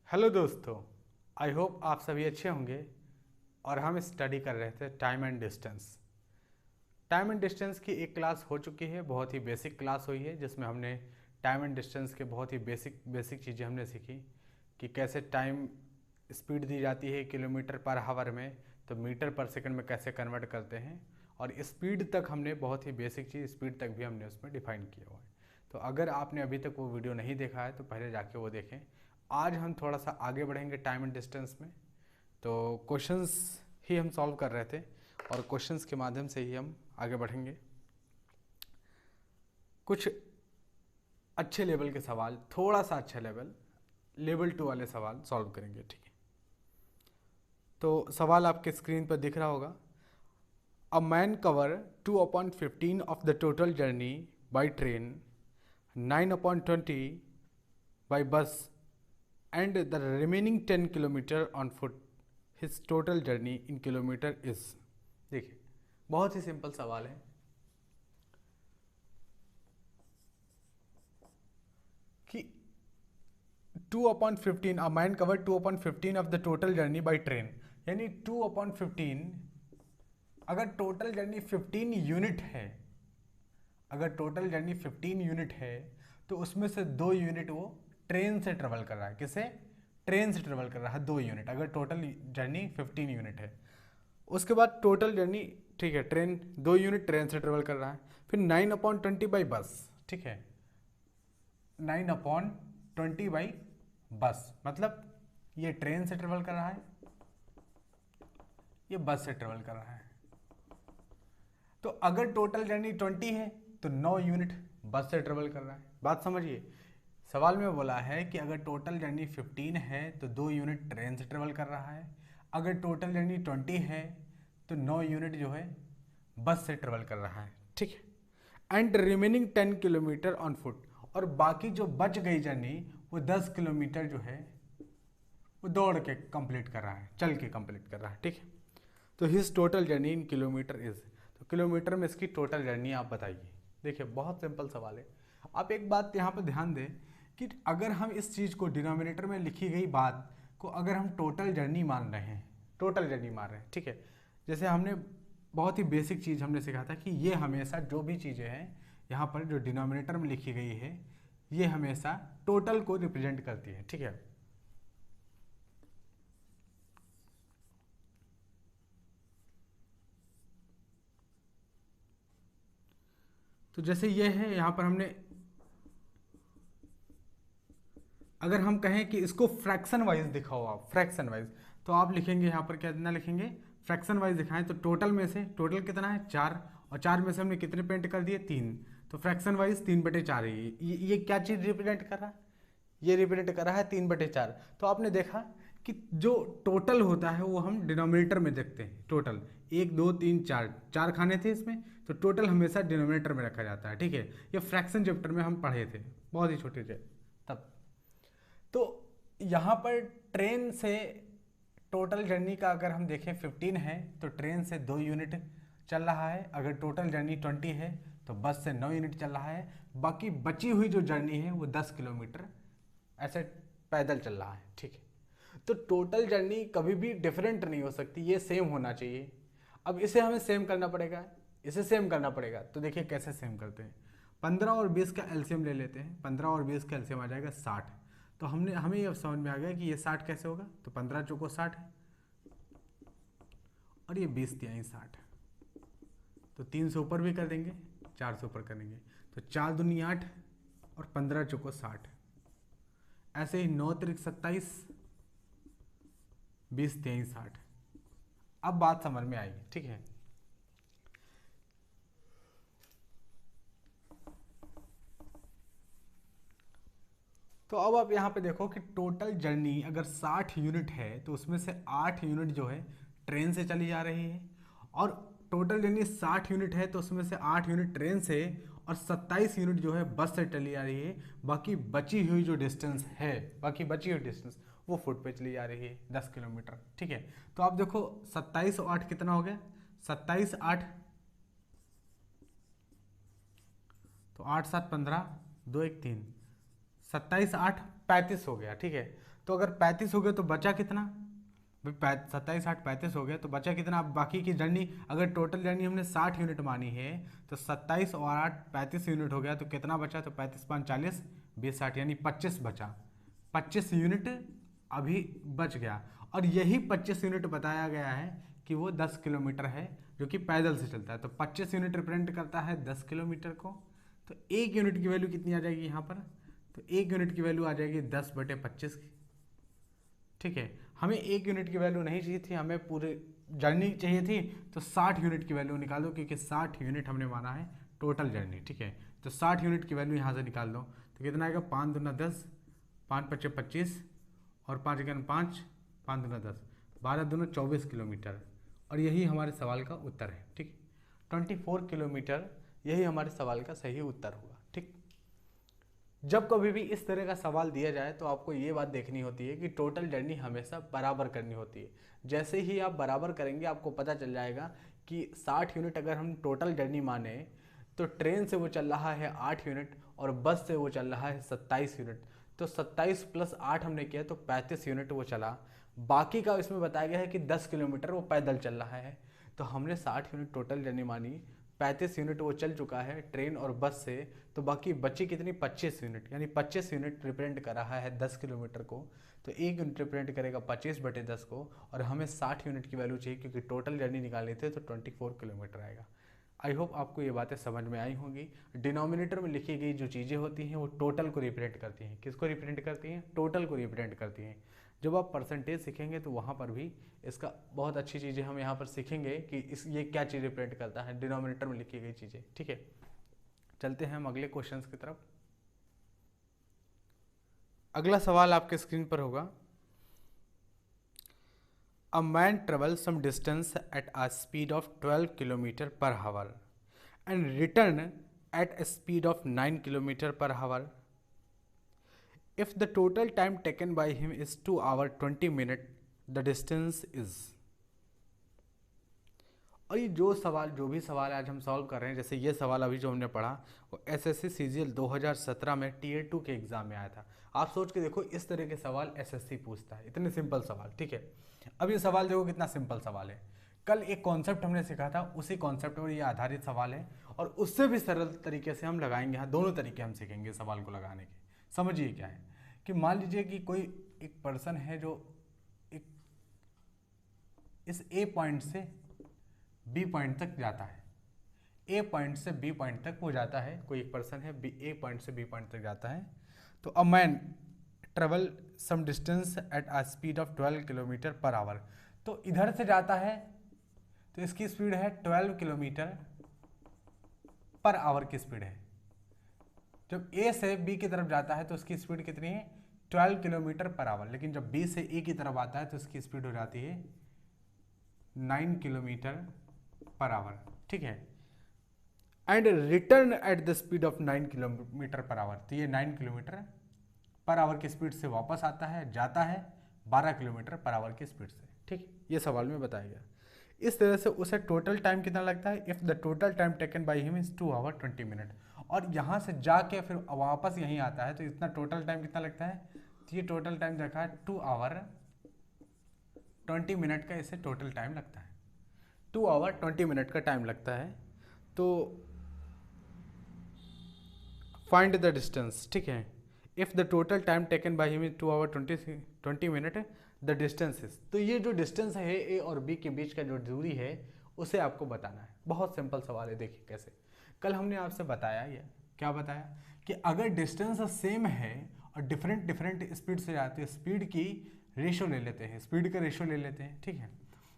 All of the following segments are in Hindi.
हेलो दोस्तों, आई होप आप सभी अच्छे होंगे। और हम स्टडी कर रहे थे time and distance. Time and distance की एक क्लास हो चुकी है, बहुत ही बेसिक क्लास हुई है, जिसमें हमने टाइम एंड डिस्टेंस के बहुत ही बेसिक चीज़ें हमने सीखी कि कैसे टाइम स्पीड दी जाती है किलोमीटर पर हावर में, तो मीटर पर सेकंड में कैसे कन्वर्ट करते हैं। और स्पीड तक हमने बहुत ही बेसिक चीज़ स्पीड तक भी हमने उसमें डिफाइन किया हुआ है। तो अगर आपने अभी तक वो वीडियो नहीं देखा है तो पहले जाके वो देखें। आज हम थोड़ा सा आगे बढ़ेंगे टाइम एंड डिस्टेंस में। तो क्वेश्चंस ही हम सॉल्व कर रहे थे और क्वेश्चंस के माध्यम से ही हम आगे बढ़ेंगे। कुछ अच्छे लेवल के सवाल, थोड़ा सा अच्छा लेवल 2 वाले सवाल सॉल्व करेंगे, ठीक है। तो सवाल आपके स्क्रीन पर दिख रहा होगा। A man cover 2/15 of the total journey by train, 9/20 by bus, and the remaining 10 kilometre on foot. His total journey in kilometre is। देखिए, बहुत ही सिंपल सवाल है कि 2/15 a man cover 2/15 of the total journey by train, यानी 2/15 अगर टोटल जर्नी 15 यूनिट है, अगर टोटल जर्नी 15 यूनिट है तो उसमें से 2 यूनिट वो ट्रेन से ट्रेवल कर रहा है। किसे? ट्रेन से ट्रेवल कर रहा है 2 यूनिट, अगर टोटल जर्नी 15 यूनिट है। उसके बाद टोटल जर्नी, ठीक है, ट्रेन 2 यूनिट ट्रेन से ट्रेवल कर रहा है। फिर 9/20 बाई बस, ठीक है, 9/20 बाई बस, मतलब ये ट्रेन से ट्रेवल कर रहा है, ये बस से ट्रेवल कर रहा है। तो अगर टोटल जर्नी 20 है तो 9 यूनिट बस से ट्रेवल कर रहा है। बात समझिए, सवाल में बोला है कि अगर टोटल जर्नी 15 है तो 2 यूनिट ट्रेन से ट्रेवल कर रहा है, अगर टोटल जर्नी 20 है तो 9 यूनिट जो है बस से ट्रेवल कर रहा है, ठीक है। And remaining 10 kilometre on foot, और बाकी जो बच गई जर्नी वो 10 किलोमीटर जो है वो दौड़ के कंप्लीट कर रहा है, चल के कंप्लीट कर रहा है, ठीक है। तो his total journey in kilometre is, तो किलोमीटर में इसकी टोटल जर्नी आप बताइए। देखिए, बहुत सिंपल सवाल है। आप एक बात यहाँ पर ध्यान दें कि अगर हम इस चीज़ को डिनोमिनेटर में लिखी गई बात को अगर हम टोटल जर्नी मान रहे हैं, टोटल जर्नी मान रहे हैं, ठीक है। जैसे हमने बहुत ही बेसिक चीज़ हमने सीखा था कि ये हमेशा जो भी चीज़ें हैं यहाँ पर जो डिनोमिनेटर में लिखी गई है ये हमेशा टोटल को रिप्रेजेंट करती है, ठीक है। तो जैसे ये है, यहाँ पर हमने अगर हम कहें कि इसको फ्रैक्शन वाइज दिखाओ आप, फ्रैक्शन वाइज, तो आप लिखेंगे यहाँ पर कितना लिखेंगे, फ्रैक्शन वाइज दिखाएं तो टोटल में से, टोटल कितना है 4, और 4 में से हमने कितने पेंट कर दिए 3, तो फ्रैक्शन वाइज 3/4 है। ये क्या चीज़ रिप्रेजेंट कर रहा है? ये रिप्रेजेंट कर रहा है 3/4। तो आपने देखा कि जो टोटल होता है वो हम डिनोमिनेटर में देखते हैं। टोटल 1 2 3 4, 4 खाने थे इसमें, तो टोटल हमेशा डिनोमिनेटर में रखा जाता है, ठीक है। ये फ्रैक्शन चैप्टर में हम पढ़े थे, बहुत ही छोटे थे तब। तो यहाँ पर ट्रेन से टोटल जर्नी का अगर हम देखें 15 है तो ट्रेन से 2 यूनिट चल रहा है, अगर टोटल जर्नी 20 है तो बस से 9 यूनिट चल रहा है, बाकी बची हुई जो जर्नी है वो 10 किलोमीटर ऐसे पैदल चल रहा है, ठीक है। तो टोटल जर्नी कभी भी डिफरेंट नहीं हो सकती, ये सेम होना चाहिए। अब इसे हमें सेम करना पड़ेगा, इसे सेम करना पड़ेगा। तो देखिए कैसे सेम करते हैं। 15 और 20 का एलसीएम ले लेते हैं, 15 और 20 का एलसीएम आ जाएगा 60। तो हमें ये समझ में आ गया कि ये 60 कैसे होगा, तो 15 चौको 60 है और ये 20 तिहाई 60, तो 3 से ऊपर भी कर देंगे, 4 से ऊपर करेंगे, तो 4 दूनी 8 और 15 चौको 60। ऐसे ही 9 तिरिक 27, 20 तिहाई 60। अब बात समझ में आएगी, ठीक है। तो अब आप यहाँ पे देखो कि टोटल जर्नी अगर 60 यूनिट है तो उसमें से 8 यूनिट जो है ट्रेन से चली जा रही है, और टोटल जर्नी 60 यूनिट है तो उसमें से 8 यूनिट ट्रेन से और 27 यूनिट जो है बस से चली जा रही है। बाकी बची हुई जो डिस्टेंस है, बाकी बची हुई डिस्टेंस वो फुट पे चली जा रही है 10 किलोमीटर, ठीक है। तो आप देखो 27 और 8 कितना हो गया, 27 8, तो 8 7 15, 2 1 3, 27 8 35 हो गया, ठीक है। तो अगर 35 हो गया तो बचा कितना भाई, 27 8 35 हो गया तो बचा कितना। अब बाकी की जर्नी, अगर टोटल जर्नी हमने 60 यूनिट मानी है तो 27 और 8 35 यूनिट हो गया, तो कितना बचा, तो 35 5 40 20 60 यानी 25 बचा। 25 यूनिट अभी बच गया, और यही 25 यूनिट बताया गया है कि वो 10 किलोमीटर है जो कि पैदल से चलता है। तो 25 यूनिट रिप्रेजेंट करता है 10 किलोमीटर को। तो एक यूनिट की वैल्यू कितनी आ जाएगी यहाँ पर, तो एक यूनिट की वैल्यू आ जाएगी 10/25 की, ठीक है। हमें एक यूनिट की वैल्यू नहीं चाहिए थी, हमें पूरे जर्नी चाहिए थी। तो 60 यूनिट की वैल्यू निकाल दो, क्योंकि 60 यूनिट हमने माना है टोटल जर्नी, ठीक है। तो 60 यूनिट की वैल्यू यहाँ से निकाल दो, तो कितना आएगा, 5 दूना 10, 5 पच्चे 25 और 5 एकन 5, 5 दूना 10, 12 दूना 24 किलोमीटर। और यही हमारे सवाल का उत्तर है, ठीक। 24 किलोमीटर यही हमारे सवाल का सही उत्तर होगा, ठीक। जब कभी भी इस तरह का सवाल दिया जाए तो आपको ये बात देखनी होती है कि टोटल जर्नी हमेशा बराबर करनी होती है। जैसे ही आप बराबर करेंगे आपको पता चल जाएगा कि 60 यूनिट अगर हम टोटल जर्नी माने तो ट्रेन से वो चल रहा है 8 यूनिट और बस से वो चल रहा है 27 यूनिट। तो 27 + 8 हमने किया तो 35 यूनिट वो चला। बाकी का इसमें बताया गया है कि 10 किलोमीटर वो पैदल चल रहा है। तो हमने 60 यूनिट टोटल जर्नी मानी, 35 यूनिट वो चल चुका है ट्रेन और बस से, तो बाकी बची कितनी, 25 यूनिट, यानी 25 यूनिट रिप्रेजेंट कर रहा है 10 किलोमीटर को। तो एक यूनिट रिप्रेजेंट करेगा 25/10 को, और हमें 60 यूनिट की वैल्यू चाहिए क्योंकि टोटल जर्नी निकालनी थी, तो 24 किलोमीटर आएगा। आई होप आपको ये बातें समझ में आई होंगी। डिनोमिनेटर में लिखी गई जो चीज़ें होती हैं वो टोटल को रिप्रेजेंट करती हैं। किसको रिप्रेजेंट करती हैं, टोटल को रिप्रेजेंट करती हैं। जब आप परसेंटेज सीखेंगे तो वहाँ पर भी इसका बहुत अच्छी चीज़ें हम यहाँ पर सीखेंगे कि ये क्या चीज़ रिप्रेजेंट करता है, डिनोमिनेटर में लिखी गई चीज़ें, ठीक है। चलते हैं हम अगले क्वेश्चंस की तरफ। अगला सवाल आपके स्क्रीन पर होगा। A man travels some distance at a speed of 12 km per hour and return at a speed of 9 km per hour. If the total time taken by him is 2 hours 20 minutes, the distance is। और ये जो भी सवाल आज हम सॉल्व कर रहे हैं, जैसे ये सवाल अभी जो हमने पढ़ा वो SSC CGL 2017 में Tier 2 के एग्जाम में आया था। आप सोच के देखो, इस तरह के सवाल SSC पूछता है, इतने सिंपल सवाल, ठीक है। अब ये सवाल देखो कितना सिंपल सवाल है। कल एक कॉन्सेप्ट हमने सीखा था, उसी कॉन्सेप्ट पर ये आधारित सवाल है, और उससे भी सरल तरीके से हम लगाएंगे। यहाँ दोनों तरीके हम सीखेंगे सवाल को लगाने के। समझिए क्या है कि मान लीजिए कि कोई एक पर्सन है जो एक इस A पॉइंट से B पॉइंट तक जाता है। A पॉइंट से B पॉइंट तक वो जाता है, कोई एक पर्सन है A पॉइंट से B पॉइंट तक जाता है। तो a man travel some distance at a speed of 12 kilometre per hour. तो इधर से जाता है तो इसकी स्पीड है 12 किलोमीटर पर आवर की स्पीड है। जब A से B की तरफ जाता है तो उसकी स्पीड कितनी है, 12 किलोमीटर पर आवर। लेकिन जब B से A की तरफ आता है तो उसकी स्पीड हो जाती है 9 किलोमीटर पर आवर, ठीक है। And return at the speed of 9 kilometre per hour. तो ये 9 किलोमीटर पर आवर की स्पीड से वापस आता है, जाता है 12 किलोमीटर पर आवर की स्पीड से, ठीक। ये सवाल में बताया गया। इस तरह से उसे टोटल टाइम कितना लगता है, if the total time taken by him is 2 hours 20 minutes। और यहाँ से जाके फिर वापस यहीं आता है, तो इतना टोटल टाइम कितना लगता है, तो ये टोटल टाइम देखा है 2 hours 20 minutes का इसे टोटल टाइम लगता है। 2 hours 20 minutes का टाइम लगता है। तो फाइंड द डिस्टेंस, ठीक है। If the total time taken by him is 2 hours 20 minutes, the distance is. तो ये जो डिस्टेंस है A और B के बीच का जो दूरी है उसे आपको बताना है। बहुत सिंपल सवाल है, देखिए कैसे। कल हमने आपसे बताया, ये क्या बताया कि अगर डिस्टेंस सेम है और डिफरेंट स्पीड से जाती है, स्पीड की रेशो ले लेते हैं, स्पीड का रेशो ले लेते हैं, ठीक है।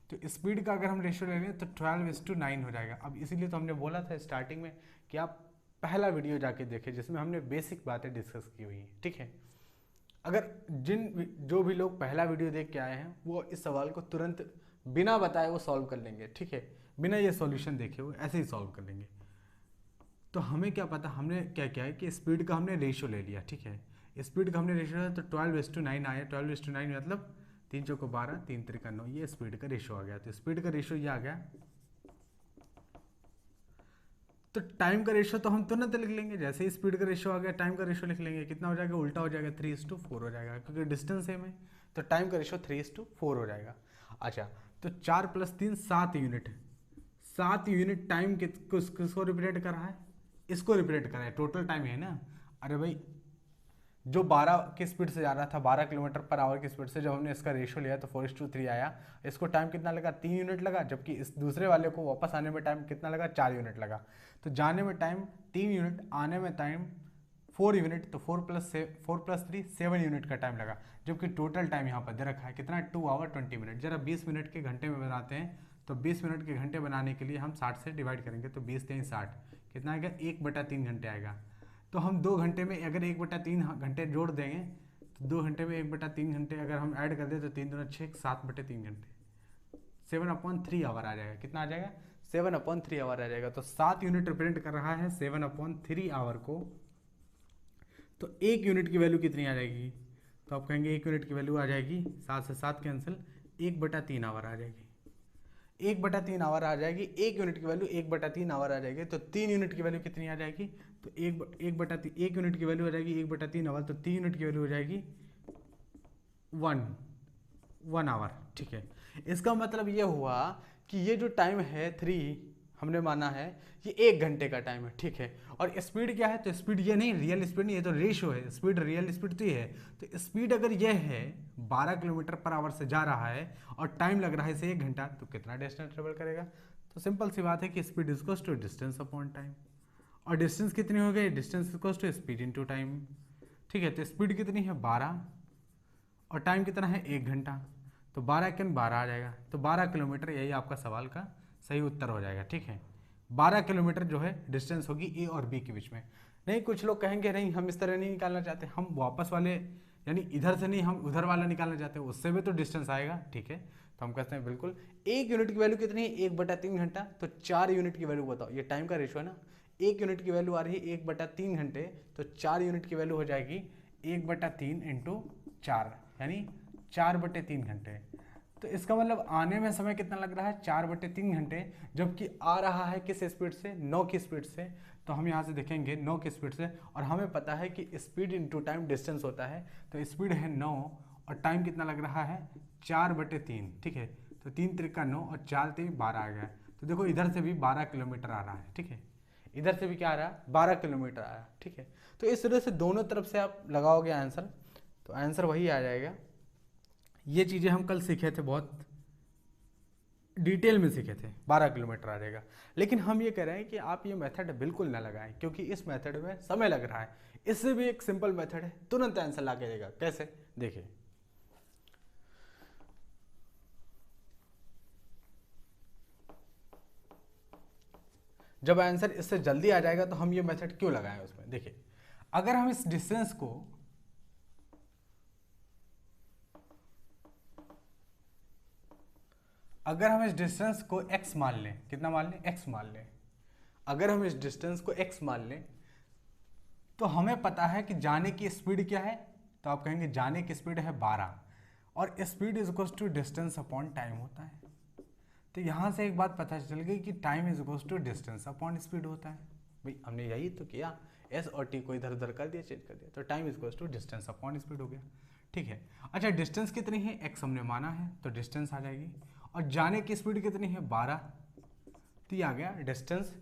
तो स्पीड का अगर हम रेशो ले लें तो 12:9 हो जाएगा। अब इसीलिए तो हमने बोला था स्टार्टिंग में कि आप पहला वीडियो जाके देखें जिसमें हमने बेसिक बातें डिस्कस की हुई हैं, ठीक है। अगर जो भी लोग पहला वीडियो देख के आए हैं वो इस सवाल को तुरंत बिना बताए वो सॉल्व कर लेंगे, ठीक है। बिना ये सॉल्यूशन देखे वो ऐसे ही सॉल्व कर लेंगे। तो हमें क्या पता, हमने क्या किया है कि स्पीड का हमने रेशो ले लिया, ठीक है। स्पीड का हमने रेशो लिया तो 12:9 आया। 12:9 मतलब 3 चौको 12, 3 त्रिका 9, ये स्पीड का रेशो आ गया। तो स्पीड का रेशो ये आ गया तो टाइम का रेशियो तो हम तुरंत लिख लेंगे, जैसे ही स्पीड का रेशियो आ गया टाइम का रेशियो लिख लेंगे, कितना हो जाएगा, उल्टा हो जाएगा, 3:4 हो जाएगा, क्योंकि डिस्टेंस सेम है, तो टाइम का रेशियो 3:4 हो जाएगा। अच्छा, तो 4 + 3 7 यूनिट, 7 यूनिट टाइम किसको रिप्रेजेंट कर रहा है, इसको रिप्रेजेंट कर रहा है, टोटल टाइम है ना। अरे भाई, जो 12 की स्पीड से जा रहा था, 12 km/h की स्पीड से, जब हमने इसका रेशियो लिया तो 4:3 आया, इसको टाइम कितना लगा, 3 यूनिट लगा, जबकि इस दूसरे वाले को वापस आने में टाइम कितना लगा, 4 यूनिट लगा। तो जाने में टाइम 3 यूनिट, आने में टाइम 4 यूनिट, तो 4+3 7 यूनिट का टाइम लगा, जबकि टोटल टाइम यहाँ पर दे रखा है कितना, 2 आवर 20 मिनट। जरा 20 मिनट के घंटे में बनाते हैं, तो 20 मिनट के घंटे बनाने के लिए हम 60 से डिवाइड करेंगे, तो 20×3=60, कितना आएगा, 1/3 घंटे आएगा। तो हम 2 घंटे में अगर 1/3 घंटे जोड़ देंगे, तो 2 घंटे में 1/3 घंटे अगर हम ऐड कर दें, तो 3 दूना 6, 7/3 घंटे, 7/3 आवर आ जाएगा। कितना आ जाएगा, 7/3 आवर आ जाएगा। तो 7 यूनिट रिप्रेजेंट कर रहा है 7/3 आवर को। तो 1 यूनिट की वैल्यू कितनी आ जाएगी, तो आप कहेंगे 1 यूनिट की वैल्यू आ जाएगी, 7 से 7 कैंसिल, 1/3 आवर आ जाएगी, 1/3 आवर आ जाएगी। 1 यूनिट की वैल्यू 1/3 आवर आ जाएगी। तो 3 यूनिट की वैल्यू कितनी आ जाएगी, तो 1 यूनिट की वैल्यू आ जाएगी 1/3 आवर, तो 3 यूनिट की वैल्यू हो जाएगी 1 आवर। ठीक है, इसका मतलब ये हुआ कि ये जो टाइम है 3 हमने माना है, ये 1 घंटे का टाइम है। ठीक है, और स्पीड क्या है, तो स्पीड ये नहीं, रियल स्पीड नहीं, ये तो रेशियो है, स्पीड रियल स्पीड तो ये है। तो स्पीड अगर ये है 12 km/h से जा रहा है और टाइम लग रहा है इसे 1 घंटा, तो कितना डिस्टेंस ट्रेवल करेगा, तो सिंपल सी बात है कि speed equals to distance upon time. और डिस्टेंस कितनी हो गई, distance equals to speed into time. ठीक है, तो स्पीड कितनी है 12 और टाइम कितना है 1 घंटा, तो 12×12 आ जाएगा। तो 12 किलोमीटर, यही आपका सवाल का सही उत्तर हो जाएगा। ठीक है, 12 किलोमीटर जो है डिस्टेंस होगी ए और बी के बीच में। नहीं, कुछ लोग कहेंगे नहीं हम इस तरह नहीं निकालना चाहते, हम वापस वाले यानी इधर से नहीं, हम उधर वाला निकालना चाहते हैं, उससे भी तो डिस्टेंस आएगा। ठीक है, तो हम कहते हैं बिल्कुल 1 यूनिट की वैल्यू कितनी है, 1/3 घंटा, तो 4 यूनिट की वैल्यू बताओ, ये टाइम का रेशियो है ना। 1 यूनिट की वैल्यू आ रही है 1/3 घंटे, तो 4 यूनिट की वैल्यू हो जाएगी 1/3 × 4, यानी 4/3 घंटे। तो इसका मतलब आने में समय कितना लग रहा है, 4/3 घंटे, जबकि आ रहा है किस स्पीड से, 9 की स्पीड से। तो हम यहाँ से देखेंगे 9 की स्पीड से, और हमें पता है कि स्पीड इनटू टाइम डिस्टेंस होता है। तो स्पीड है 9 और टाइम कितना लग रहा है 4/3। ठीक है, तो 3 त्रिका 9 और 4 3 12 आ गया। तो देखो इधर से भी 12 किलोमीटर आ रहा है। ठीक है, इधर से भी क्या आ रहा है, 12 किलोमीटर आ रहा है। ठीक है, तो इस तरह से दोनों तरफ से आप लगाओगे आंसर, तो आंसर वही आ जाएगा। ये चीज़ें हम कल सीखे थे, बहुत डिटेल में सीखे थे, 12 किलोमीटर आ जाएगा। लेकिन हम ये कह रहे हैं कि आप ये मेथड बिल्कुल ना लगाएं, क्योंकि इस मेथड में समय लग रहा है। इससे भी एक सिंपल मेथड है, तुरंत आंसर ला के देगा। कैसे, देखिए, जब आंसर इससे जल्दी आ जाएगा तो हम ये मेथड क्यों लगाएं उसमें। देखिए, अगर हम इस डिस्टेंस को x मान लें, कितना मान लें, x मान लें। अगर हम इस डिस्टेंस को x मान लें, तो हमें पता है कि जाने की स्पीड क्या है, तो आप कहेंगे जाने की स्पीड है 12 और speed is equals to distance upon time होता है। तो यहाँ से एक बात पता चल गई कि time is equals to distance upon speed होता है। भाई हमने यही तो किया, s और t को इधर उधर कर दिया, चेंज कर दिया, तो time is equals to distance upon speed हो गया। ठीक है, अच्छा डिस्टेंस कितनी है, x हमने माना है, तो डिस्टेंस आ जाएगी, और जाने की स्पीड कितनी है 12, तो ये आ गया डिस्टेंस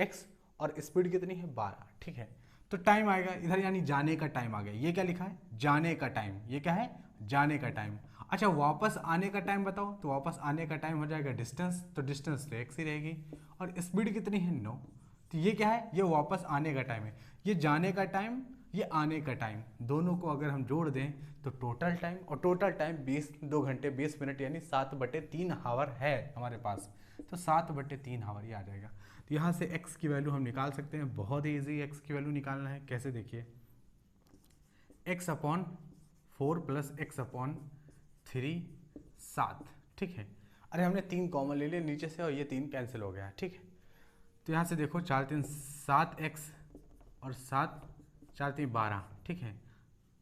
x और स्पीड कितनी है 12। ठीक है, तो टाइम आएगा इधर, यानी जाने का टाइम आ गया। ये क्या लिखा है, जाने का टाइम, ये क्या है, जाने का टाइम। अच्छा वापस आने का टाइम बताओ, तो वापस आने का टाइम हो जाएगा डिस्टेंस, तो डिस्टेंस तो x ही रहेगी, और स्पीड कितनी है 9, तो ये क्या है, ये वापस आने का टाइम है। ये जाने का टाइम, ये आने का टाइम, दोनों को अगर हम जोड़ दें तो टोटल टाइम, और टोटल टाइम 2 घंटे 20 मिनट यानी 7/3 आवर है हमारे पास, तो 7/3 आवर ये आ जाएगा। तो यहाँ से x की वैल्यू हम निकाल सकते हैं, बहुत ही ईजी x की वैल्यू निकालना है। कैसे, देखिए, x/4 + x/3 7। ठीक है, अरे हमने 3 कॉमन ले लिए नीचे से और ये 3 कैंसिल हो गया। ठीक है, तो यहाँ से देखो 4 3 7x और 7 4 3 12। ठीक है,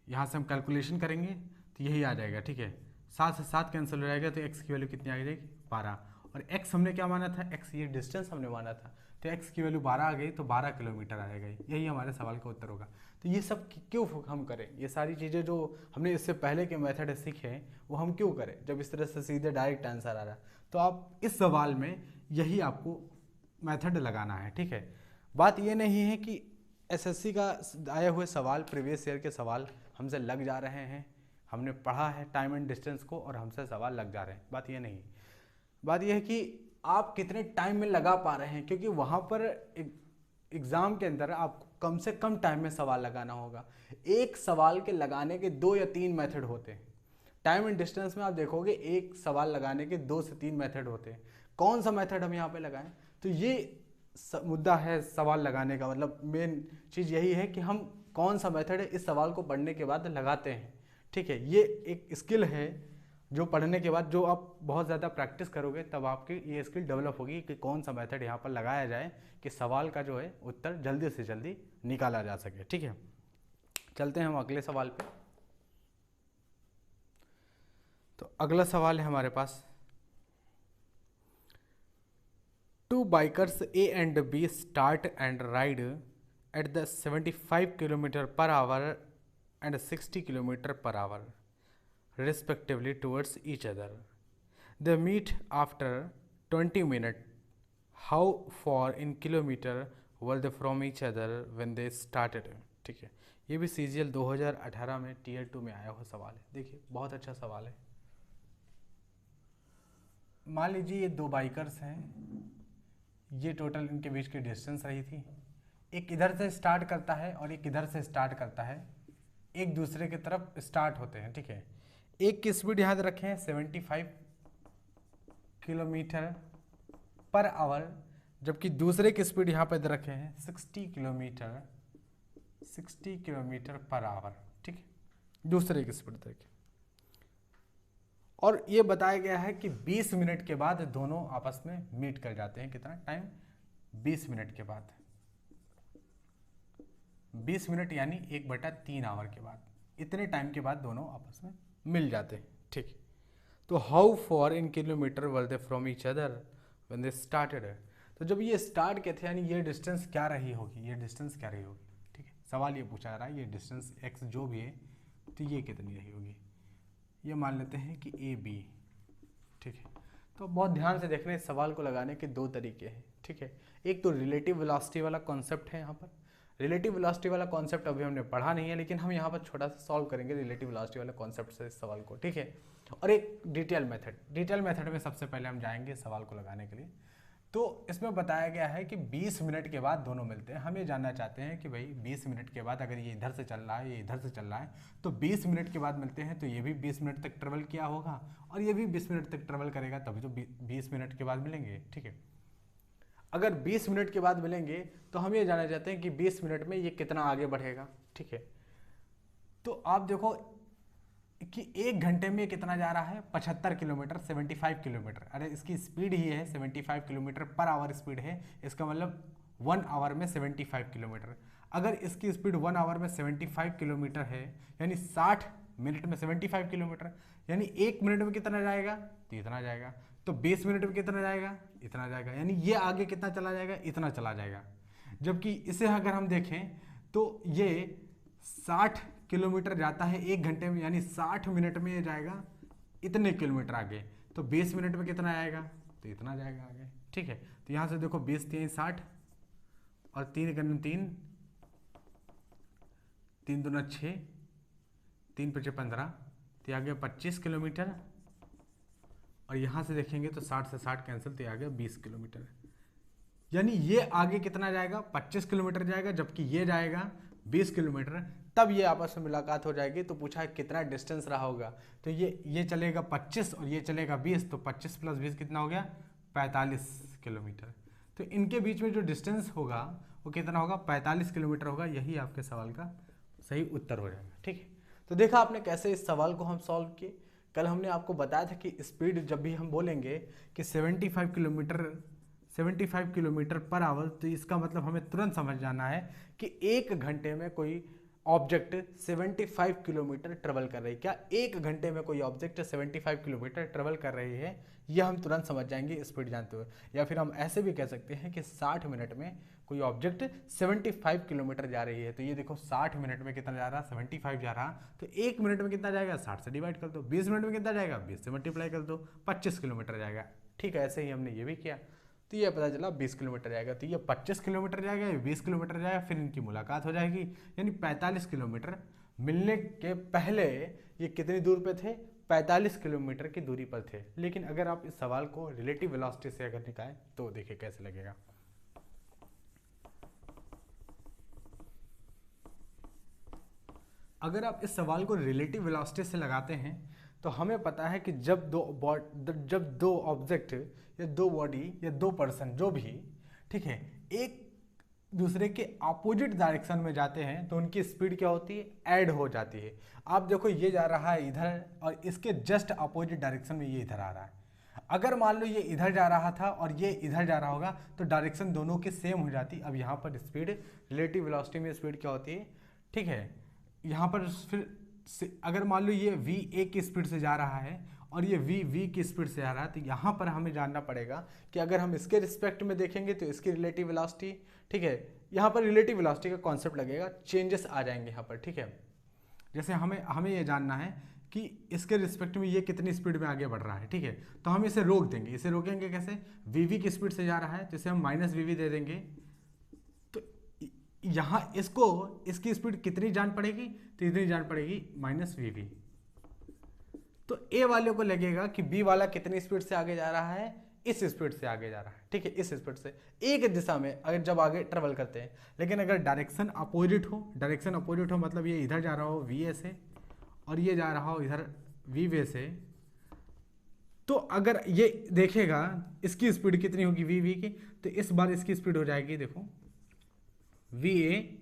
यहाँ से हम कैलकुलेशन करेंगे तो यही आ जाएगा। ठीक है, 7 से 7 कैंसिल हो जाएगा, तो x की वैल्यू कितनी आ जाएगी 12, और x हमने क्या माना था, x ये डिस्टेंस हमने माना था, तो x की वैल्यू 12 आ गई तो 12 किलोमीटर आएगा, यही हमारे सवाल का उत्तर होगा। तो ये सब क्यों हम करें, ये सारी चीज़ें जो हमने इससे पहले के मेथड सीखे हैं वो हम क्यों करें, जब इस तरह से सीधे डायरेक्ट आंसर आ रहा है। तो आप इस सवाल में यही आपको मेथड लगाना है, ठीक है। बात ये नहीं है कि एसएससी का आए हुए सवाल, प्रीवियस ईयर के सवाल हमसे लग जा रहे हैं, हमने पढ़ा है टाइम एंड डिस्टेंस को और हमसे सवाल लग जा रहे हैं, बात ये नहीं। बात यह है कि आप कितने टाइम में लगा पा रहे हैं, क्योंकि वहाँ पर एग्ज़ाम के अंदर आपको कम से कम टाइम में सवाल लगाना होगा। एक सवाल के लगाने के 2 या 3 मेथड होते हैं। टाइम एंड डिस्टेंस में आप देखोगे एक सवाल लगाने के 2 से 3 मेथड होते हैं। कौन सा मेथड हम यहाँ पे लगाएं, तो ये मुद्दा है सवाल लगाने का। मतलब मेन चीज़ यही है कि हम कौन सा मेथड है इस सवाल को पढ़ने के बाद लगाते हैं, ठीक है। ये एक स्किल है जो पढ़ने के बाद जो आप बहुत ज़्यादा प्रैक्टिस करोगे तब आपकी ये स्किल डेवलप होगी कि कौन सा मेथड यहाँ पर लगाया जाए कि सवाल का जो है उत्तर जल्दी से जल्दी निकाला जा सके, ठीक है। चलते हैं हम अगले सवाल पे। तो अगला सवाल है हमारे पास, 2 bikers A and B start and ride at the 75 km/h and 60 km/h respectively towards each other. They meet after 20 minutes. How far in kilometer were they from each other when they started? ठीक है, ये भी CGL 2018 में Tier 2 में आया हुआ सवाल है। देखिए बहुत अच्छा सवाल है। मान लीजिए ये 2 बाइकर्स हैं, ये टोटल इनके बीच की डिस्टेंस रही थी। एक इधर से स्टार्ट करता है और एक इधर से स्टार्ट करता है, एक दूसरे की तरफ स्टार्ट होते हैं, ठीक है। एक की स्पीड यहाँ रखे हैं 75 किलोमीटर पर आवर, जबकि दूसरे की स्पीड यहाँ पर रखे हैं 60 किलोमीटर पर आवर, ठीक है, दूसरे की स्पीड रखे। और ये बताया गया है कि 20 मिनट के बाद दोनों आपस में मीट कर जाते हैं। कितना टाइम, 20 मिनट के बाद, 20 मिनट यानी 1/3 आवर के बाद, इतने टाइम के बाद दोनों आपस में मिल जाते हैं, ठीक। तो how for in kilometre were they from each other when they started. तो जब ये स्टार्ट के थे यानी ये डिस्टेंस क्या रही होगी, ये डिस्टेंस क्या रही होगी, ठीक है। सवाल ये पूछा जा रहा है ये डिस्टेंस x जो भी है तो ये कितनी रही होगी। ये मान लेते हैं कि AB, ठीक है। तो बहुत ध्यान से देख रहे हैं, सवाल को लगाने के 2 तरीके हैं, ठीक है। एक तो रिलेटिव वेलोसिटी वाला कॉन्सेप्ट है यहाँ पर। रिलेटिव वेलोसिटी वाला कॉन्सेप्ट अभी हमने पढ़ा नहीं है, लेकिन हम यहाँ पर छोटा सा सॉल्व करेंगे रिलेटिव वेलोसिटी वाले कॉन्सेप्ट से इस सवाल को, ठीक है। और एक डिटेल मेथड में सबसे पहले हम जाएंगे सवाल को लगाने के लिए। तो इसमें बताया गया है कि 20 मिनट के बाद दोनों मिलते हैं। हम ये जानना चाहते हैं कि भाई 20 मिनट के बाद अगर ये इधर से चल रहा है, ये इधर से चल रहा है, तो 20 मिनट के बाद मिलते हैं तो ये भी 20 मिनट तक ट्रेवल किया होगा और ये भी 20 मिनट तक ट्रेवल करेगा, तभी तो 20 मिनट के बाद मिलेंगे, ठीक है। अगर 20 मिनट के बाद मिलेंगे तो हम ये जानना चाहते हैं कि 20 मिनट में ये कितना आगे बढ़ेगा, ठीक है। तो आप देखो कि 1 घंटे में कितना जा रहा है, 75 किलोमीटर, 75 किलोमीटर। अरे इसकी स्पीड ही है 75 किलोमीटर पर आवर स्पीड है, इसका मतलब 1 आवर में 75 किलोमीटर। अगर इसकी स्पीड 1 आवर में 75 किलोमीटर है यानी 60 मिनट में 75 किलोमीटर, यानी 1 मिनट में कितना जाएगा, तो इतना जाएगा। तो 20 मिनट में कितना जाएगा, इतना जाएगा, यानी ये आगे कितना चला जाएगा, इतना चला जाएगा। जबकि इसे अगर हम देखें तो ये 60 किलोमीटर जाता है 1 घंटे में, यानी 60 मिनट में ये जाएगा इतने किलोमीटर आगे। तो 20 मिनट में कितना आएगा, तो इतना जाएगा आगे, ठीक है। तो यहाँ से देखो 20 3 60 और 3 × 3 3 दूना 6 3 × 5 15, तो आ गया 25 किलोमीटर। और यहाँ से देखेंगे तो 60 से 60 कैंसिल, तो आ गया 20 किलोमीटर। यानी ये आगे कितना जाएगा, 25 किलोमीटर जाएगा, जबकि ये जाएगा 20 किलोमीटर। तब ये आपस में मुलाकात हो जाएगी। तो पूछा है कितना डिस्टेंस रहा होगा, तो ये चलेगा 25 और ये चलेगा 20, तो 25 + 20 कितना हो गया, 45 किलोमीटर। तो इनके बीच में जो डिस्टेंस होगा वो कितना होगा, 45 किलोमीटर होगा। यही आपके सवाल का सही उत्तर हो जाएगा, ठीक है। तो देखा आपने कैसे इस सवाल को हम सॉल्व किए। कल हमने आपको बताया था कि स्पीड जब भी हम बोलेंगे कि 75 किलोमीटर पर आवर, तो इसका मतलब हमें तुरंत समझ जाना है कि 1 घंटे में कोई ऑब्जेक्ट 75 किलोमीटर ट्रेवल कर रही है। क्या एक घंटे में कोई ऑब्जेक्ट 75 किलोमीटर ट्रेवल कर रही है, यह हम तुरंत समझ जाएंगे स्पीड जानते हुए। या फिर हम ऐसे भी कह सकते हैं कि 60 मिनट में कोई ऑब्जेक्ट 75 किलोमीटर जा रही है। तो ये देखो 60 मिनट में कितना जा रहा, 75 जा रहा, तो 1 मिनट में कितना जाएगा, 60 से डिवाइड कर दो। 20 मिनट में कितना जाएगा, 20 से मल्टीप्लाई कर दो, 25 किलोमीटर जाएगा। ठीक है, ऐसे ही हमने ये भी किया, तो ये पता चला 20 किलोमीटर जाएगा। तो ये 25 किलोमीटर जाएगा, ये 20 किलोमीटर जाएगा, फिर इनकी मुलाकात हो जाएगी, यानी 45 किलोमीटर। मिलने के पहले ये कितनी दूर पे थे, 45 किलोमीटर की दूरी पर थे। लेकिन अगर आप इस सवाल को रिलेटिव वेलोसिटी से अगर निकालें तो देखिए कैसे लगेगा। अगर आप इस सवाल को रिलेटिव वेलोसिटी से लगाते हैं तो हमें पता है कि जब दो ऑब्जेक्ट या दो बॉडी या दो पर्सन जो भी, ठीक है, एक दूसरे के अपोजिट डायरेक्शन में जाते हैं तो उनकी स्पीड क्या होती है, ऐड हो जाती है। आप देखो ये जा रहा है इधर और इसके जस्ट अपोजिट डायरेक्शन में ये इधर आ रहा है। अगर मान लो ये इधर जा रहा था और ये इधर जा रहा होगा तो डायरेक्शन दोनों की सेम हो जाती। अब यहाँ पर स्पीड, रिलेटिव वेलोसिटी में स्पीड क्या होती है, ठीक है, यहाँ पर फिर अगर मान लो ये v a की स्पीड से जा रहा है और ये v की स्पीड से आ रहा है, तो यहाँ पर हमें जानना पड़ेगा कि अगर हम इसके रिस्पेक्ट में देखेंगे तो इसकी रिलेटिव वेलोसिटी, ठीक है, यहाँ पर रिलेटिव वेलोसिटी का कॉन्सेप्ट लगेगा, चेंजेस आ जाएंगे यहाँ पर। ठीक है, जैसे हमें ये जानना है कि इसके रिस्पेक्ट में ये कितनी स्पीड में आगे बढ़ रहा है। ठीक है, तो हम इसे रोक देंगे। इसे रोकेंगे कैसे, v की स्पीड से जा रहा है तो इसे हम माइनस वी दे देंगे। तो यहाँ इसको, इसकी स्पीड कितनी जान पड़ेगी, तो इतनी जान पड़ेगी माइनस वी। तो ए वाले को लगेगा कि बी वाला कितनी स्पीड से आगे जा रहा है, इस स्पीड से आगे जा रहा है। ठीक है, इस स्पीड से एक दिशा में अगर जब आगे ट्रेवल करते हैं। लेकिन अगर डायरेक्शन अपोजिट हो मतलब ये इधर जा रहा हो वी ए से और ये जा रहा हो इधर वी वे से, तो अगर ये देखेगा इसकी स्पीड कितनी होगी वी की, तो इस बार इसकी स्पीड हो जाएगी, देखो वी ए,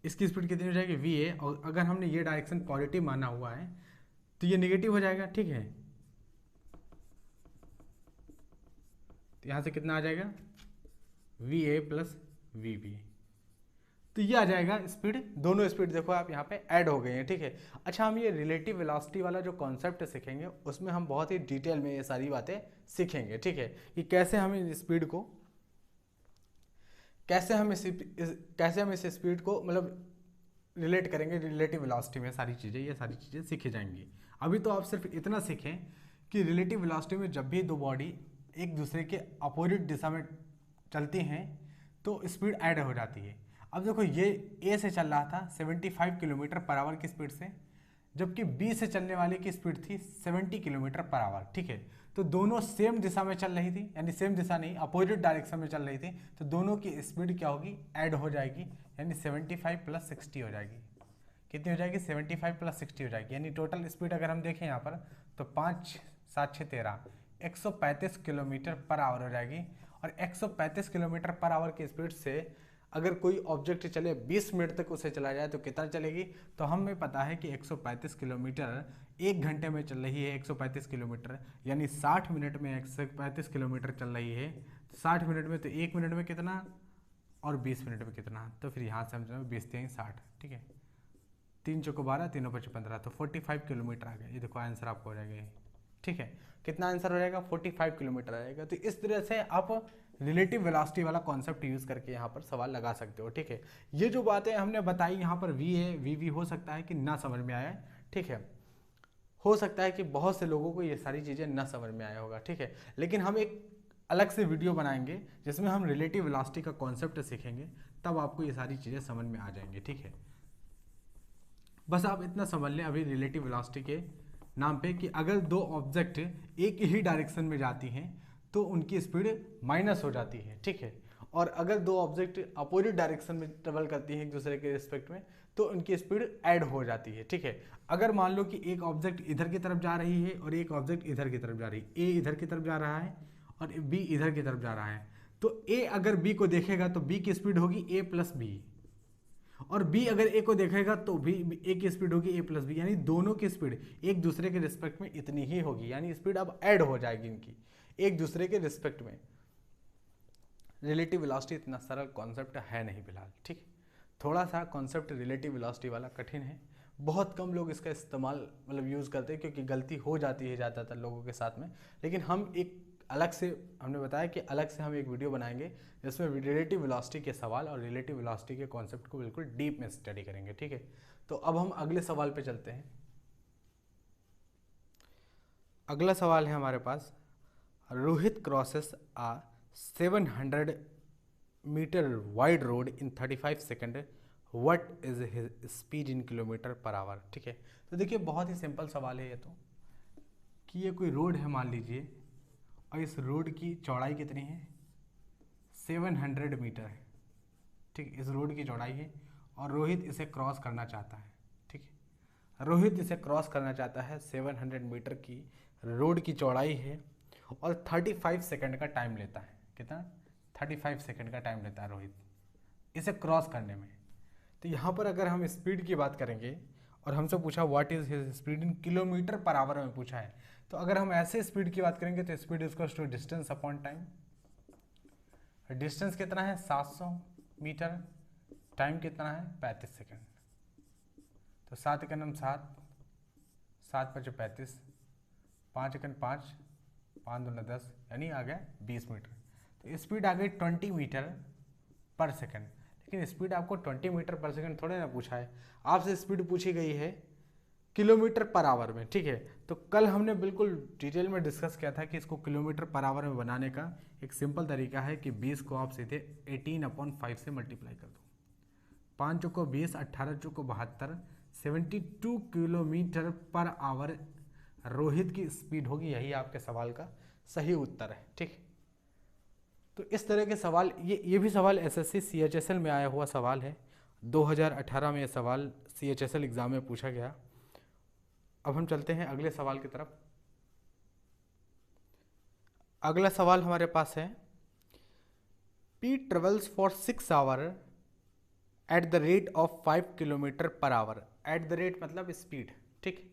इसकी स्पीड कितनी हो जाएगी वी ए। और अगर हमने ये डायरेक्शन पॉजिटिव माना हुआ है तो ये नेगेटिव हो जाएगा। ठीक है, तो यहाँ से कितना आ जाएगा V A plus V B, तो ये आ जाएगा स्पीड। दोनों स्पीड देखो आप यहाँ पे ऐड हो गई हैं। ठीक है, अच्छा हम ये रिलेटिव वेलोसिटी वाला जो कॉन्सेप्ट सीखेंगे उसमें हम बहुत ही डिटेल में ये सारी बातें सीखेंगे। ठीक है, कि कैसे हम इस स्पीड को, कैसे हम इस स्पीड को मतलब रिलेट करेंगे रिलेटिव वेलोसिटी में, सारी चीज़ें, ये सारी चीज़ें सीखी जाएंगी। अभी तो आप सिर्फ इतना सीखें कि रिलेटिव वेलोसिटी में जब भी दो बॉडी एक दूसरे के अपोजिट दिशा में चलती हैं तो स्पीड ऐड हो जाती है। अब देखो ये ए से चल रहा था 75 किलोमीटर पर आवर की स्पीड से, जबकि बी से चलने वाले की स्पीड थी 70 किलोमीटर पर आवर। ठीक है, तो दोनों सेम दिशा में चल रही थी, यानी सेम दिशा नहीं, अपोजिट डायरेक्शन में चल रही थी, तो दोनों की स्पीड क्या होगी, ऐड हो जाएगी, यानी 75 प्लस 60 हो जाएगी। कितनी हो जाएगी, 75 प्लस 60 हो जाएगी। यानी टोटल स्पीड अगर हम देखें यहाँ पर तो 5 7 6 13 135 किलोमीटर पर आवर हो जाएगी। और 135 किलोमीटर पर आवर की स्पीड से अगर कोई ऑब्जेक्ट चले 20 मिनट तक उसे चला जाए तो कितना चलेगी, तो हमें पता है कि 135 किलोमीटर एक घंटे में चल रही है। 135 किलोमीटर यानी 60 मिनट में 135 किलोमीटर चल रही है। 60 मिनट में तो 1 मिनट में कितना और 20 मिनट में कितना, तो फिर यहाँ से हम 20 3 60, ठीक है, 3 चौको 12, 3 5 15, तो 45 किलोमीटर आ गया। ये देखो आंसर आपको हो जाएगा। ठीक है, कितना आंसर हो जाएगा, 45 किलोमीटर आएगा। तो इस तरह से आप रिलेटिव वेलोसिटी वाला कॉन्सेप्ट यूज़ करके यहाँ पर सवाल लगा सकते हो। ठीक है, ये जो बातें हमने बताई यहाँ पर वी है वी हो सकता है कि ना समझ में आया। ठीक है, हो सकता है कि बहुत से लोगों को ये सारी चीज़ें ना समझ में आया होगा। ठीक है, लेकिन हम एक अलग से वीडियो बनाएंगे जिसमें हम रिलेटिव वेलोसिटी का कॉन्सेप्ट सीखेंगे, तब आपको ये सारी चीज़ें समझ में आ जाएंगी। ठीक है, बस आप इतना समझ लें अभी रिलेटिव वेलोसिटी के नाम पे कि अगर दो ऑब्जेक्ट एक ही डायरेक्शन में जाती हैं तो उनकी स्पीड माइनस हो जाती है। ठीक है, और अगर दो ऑब्जेक्ट अपोजिट डायरेक्शन में ट्रेवल करती हैं एक दूसरे के रिस्पेक्ट में तो उनकी स्पीड ऐड हो जाती है। ठीक है, अगर मान लो कि एक ऑब्जेक्ट इधर की तरफ जा रही है और एक ऑब्जेक्ट इधर की तरफ जा रही है, ए इधर की तरफ जा रहा है और बी इधर की तरफ जा रहा है, तो ए अगर बी को देखेगा तो बी की स्पीड होगी ए प्लस बी, और बी अगर ए को देखेगा तो भी ए की स्पीड होगी ए प्लस बी, यानी दोनों की स्पीड एक दूसरे के रिस्पेक्ट में इतनी ही होगी। यानी स्पीड अब ऐड हो जाएगी इनकी एक दूसरे के रिस्पेक्ट में। रिलेटिव वेलोसिटी इतना सरल कॉन्सेप्ट है नहीं फिलहाल। ठीक, थोड़ा सा कॉन्सेप्ट रिलेटिव वेलोसिटी वाला कठिन है, बहुत कम लोग इसका इस्तेमाल मतलब यूज़ करते हैं, क्योंकि गलती हो जाती है ज़्यादातर लोगों के साथ में। लेकिन हम एक अलग से, हमने बताया कि अलग से हम एक वीडियो बनाएंगे जिसमें रिलेटिव वेलोसिटी के सवाल और रिलेटिव वेलोसिटी के कॉन्सेप्ट को बिल्कुल डीप में स्टडी करेंगे, ठीक है। तो अब हम अगले सवाल पे चलते हैं। अगला सवाल है हमारे पास, Rohit crosses a 700 metre wide road in 35 second, what is his speed in kilometre per hour. ठीक है, तो देखिए बहुत ही सिंपल सवाल है ये तो, कि ये कोई रोड है मान लीजिए, और इस रोड की चौड़ाई कितनी है, 700 मीटर है। ठीक, इस रोड की चौड़ाई है और रोहित इसे क्रॉस करना चाहता है। ठीक है, रोहित इसे क्रॉस करना चाहता है, 700 मीटर की रोड की चौड़ाई है और 35 सेकंड का टाइम लेता है। कितना? 35 सेकंड का टाइम लेता है रोहित इसे क्रॉस करने में। तो यहाँ पर अगर हम स्पीड की बात करेंगे और हमसे पूछा what is his speed in kilometre per our में पूछा है, तो अगर हम ऐसे स्पीड की बात करेंगे तो speed equals to distance upon time. Distance कितना है? 700 मीटर। टाइम कितना है? 35 सेकंड। तो 7 एकम 7, 7 पचे 35, 5 एकम 5, 5 दूना 10, यानी आ गया 20 मीटर। तो स्पीड आ गई 20 मीटर पर सेकंड। लेकिन स्पीड आपको 20 मीटर पर सेकंड थोड़े ना पूछा है, आपसे स्पीड पूछी गई है किलोमीटर पर आवर में। ठीक है, तो कल हमने बिल्कुल डिटेल में डिस्कस किया था कि इसको किलोमीटर पर आवर में बनाने का एक सिंपल तरीका है कि 20 को आप सीधे 18/5 से मल्टीप्लाई कर दो। 5 चौको 20, 18 चौको 72, 72 किलोमीटर पर आवर रोहित की स्पीड होगी। यही आपके सवाल का सही उत्तर है। ठीक, तो इस तरह के सवाल, ये भी सवाल एसएससी सीएचएसएल में आया हुआ सवाल है। 2018 में ये सवाल सीएचएसएल एग्जाम में पूछा गया। अब हम चलते हैं अगले सवाल की तरफ। अगला सवाल हमारे पास है, P travels for 6 hour at the rate of 5 kilometre per hour. At the rate मतलब स्पीड। ठीक,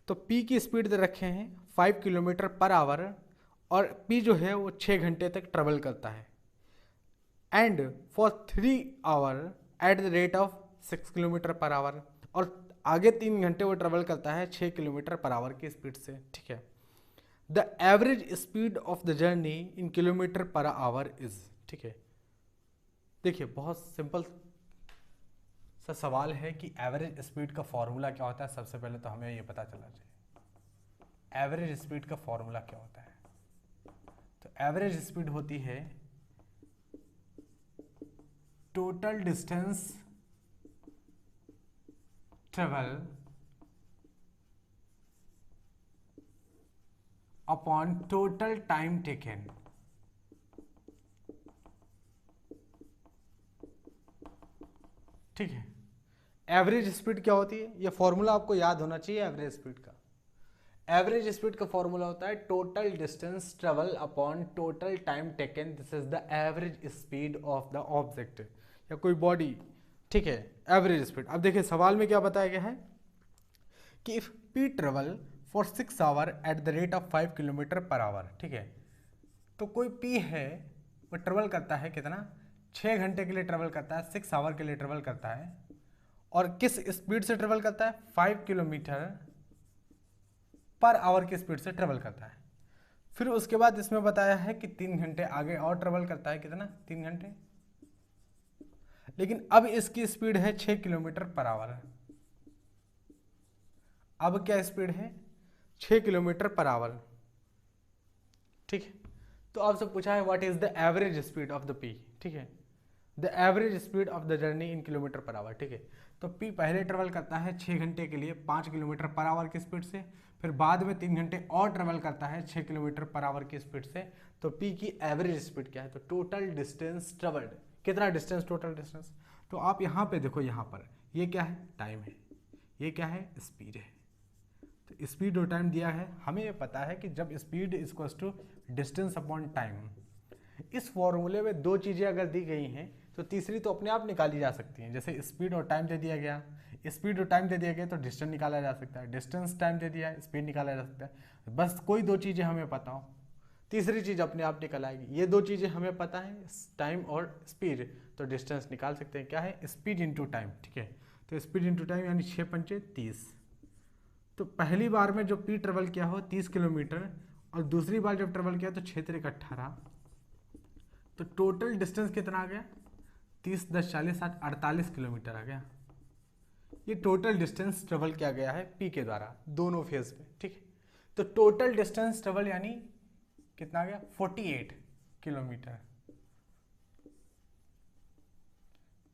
तो पी की स्पीड दे रखे हैं 5 किलोमीटर पर आवर और पी जो है वो 6 घंटे तक ट्रेवल करता है। And for 3 hour at the rate of 6 kilometre per hour, और आगे 3 घंटे वो ट्रेवल करता है 6 किलोमीटर पर आवर की स्पीड से। ठीक है, the average speed of the journey in kilometre per our is. ठीक है, देखिए बहुत सिंपल सा सवाल है कि एवरेज स्पीड का फॉर्मूला क्या होता है। सबसे पहले तो हमें ये पता चलना चाहिए एवरेज स्पीड का फॉर्मूला क्या होता है। तो एवरेज स्पीड होती है total distance travel upon total time taken. ठीक है, एवरेज स्पीड क्या होती है, ये फॉर्मूला आपको याद होना चाहिए एवरेज स्पीड का। एवरेज स्पीड का फॉर्मूला होता है total distance travel upon total time taken. This is the average speed of the object या कोई बॉडी। ठीक है, एवरेज स्पीड। अब देखिए सवाल में क्या बताया गया है कि if P travel for 6 hour at the rate of 5 kilometre per hour. ठीक है, तो कोई पी है वो ट्रेवल करता है कितना, 6 घंटे के लिए ट्रेवल करता है, 6 आवर के लिए ट्रेवल करता है, और किस स्पीड से ट्रेवल करता है, 5 किलोमीटर पर आवर की स्पीड से ट्रेवल करता है। फिर उसके बाद इसमें बताया है कि 3 घंटे आगे और ट्रेवल करता है, कितना, 3 घंटे। लेकिन अब इसकी स्पीड है 6 किलोमीटर पर आवर। अब क्या स्पीड है, 6 किलोमीटर पर आवर। ठीक है, तो आपसे पूछा है what is the average speed of the P. ठीक है, the average speed of the journey in kilometre per hour. ठीक है, तो पी पहले ट्रेवल करता है 6 घंटे के लिए 5 किलोमीटर पर आवर की स्पीड से, फिर बाद में 3 घंटे और ट्रेवल करता है 6 किलोमीटर पर आवर की स्पीड से। तो पी की एवरेज स्पीड क्या है, तो टोटल डिस्टेंस ट्रेवल्ड, कितना डिस्टेंस, टोटल डिस्टेंस। तो आप यहाँ पे देखो, यहाँ पर ये क्या है, टाइम है, ये क्या है, स्पीड है। तो स्पीड और टाइम दिया है, हमें ये पता है कि जब speed equals to distance upon time, इस फॉर्मूले में 2 चीज़ें अगर दी गई हैं तो तीसरी तो अपने आप निकाली जा सकती हैं। जैसे स्पीड और टाइम दे दिया गया, स्पीड और टाइम दे दिया गया तो डिस्टेंस निकाला जा सकता है, डिस्टेंस टाइम दे दिया, स्पीड निकाला जा सकता है। बस कोई 2 चीज़ें हमें पता हो तीसरी चीज़ अपने आप निकल आएगी। ये दो चीज़ें हमें पता है, टाइम और स्पीड, तो डिस्टेंस निकाल सकते हैं। क्या है? Speed into time. ठीक है, तो स्पीड इंटू टाइम यानी 6 पंचे 30। तो पहली बार में जो पी ट्रेवल किया हो 30 किलोमीटर, और दूसरी बार जब ट्रेवल किया तो 6 3 18, तो टोटल डिस्टेंस कितना आ गया? 30 10 40 60 48 किलोमीटर आ गया। ये टोटल डिस्टेंस ट्रेवल किया गया है पी के द्वारा दोनों फेज में। ठीक है, तो टोटल डिस्टेंस ट्रेवल यानी कितना आ गया? 48 किलोमीटर।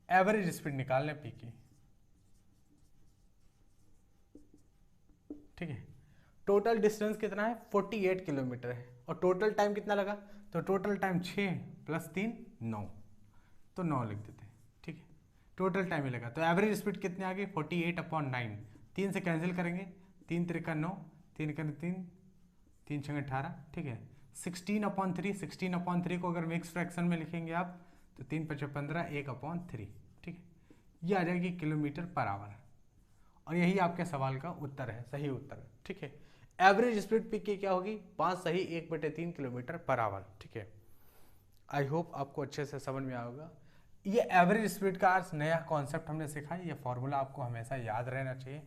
एवरेज स्पीड निकाल लें पी की। ठीक है, टोटल डिस्टेंस कितना है? 48 किलोमीटर है, और टोटल टाइम कितना लगा? तो टोटल टाइम 6 + 3 9, तो 9 लिख देते हैं। ठीक है, टोटल टाइम ही लगा। तो एवरेज स्पीड कितने आ गई? 48/9। 3 से कैंसिल करेंगे, 3 3 9, 3 3 3 6 18। ठीक है, 16/3, 16/3 को अगर मिक्स फ्रैक्शन में लिखेंगे आप तो 3 5 15, 1/3। ठीक है, ये आ जाएगी किलोमीटर पर आवर, और यही आपके सवाल का उत्तर है, सही उत्तर है। ठीक है, एवरेज स्पीड पी की क्या होगी? 5 सही 1/3 किलोमीटर पर आवर। ठीक है, आई होप आपको अच्छे से समझ में आएगा। ये एवरेज स्पीड का आज नया कॉन्सेप्ट हमने सीखा है। ये फॉर्मूला आपको हमेशा याद रहना चाहिए।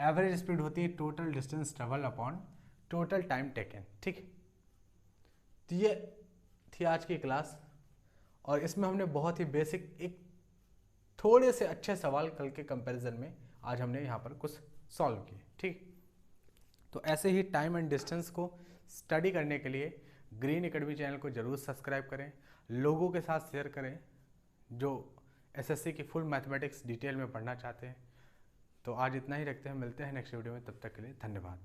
एवरेज स्पीड होती है total distance travel upon total time taken. ठीक है, तो ये थी आज की क्लास, और इसमें हमने बहुत ही बेसिक एक थोड़े से अच्छे सवाल कल के कंपैरिजन में आज हमने यहाँ पर कुछ सॉल्व किए। ठीक, तो ऐसे ही टाइम एंड डिस्टेंस को स्टडी करने के लिए ग्रीन एकेडमी चैनल को जरूर सब्सक्राइब करें, लोगों के साथ शेयर करें जो एसएससी की फुल मैथमेटिक्स डिटेल में पढ़ना चाहते हैं। तो आज इतना ही रखते हैं, मिलते हैं नेक्स्ट वीडियो में, तब तक के लिए धन्यवाद।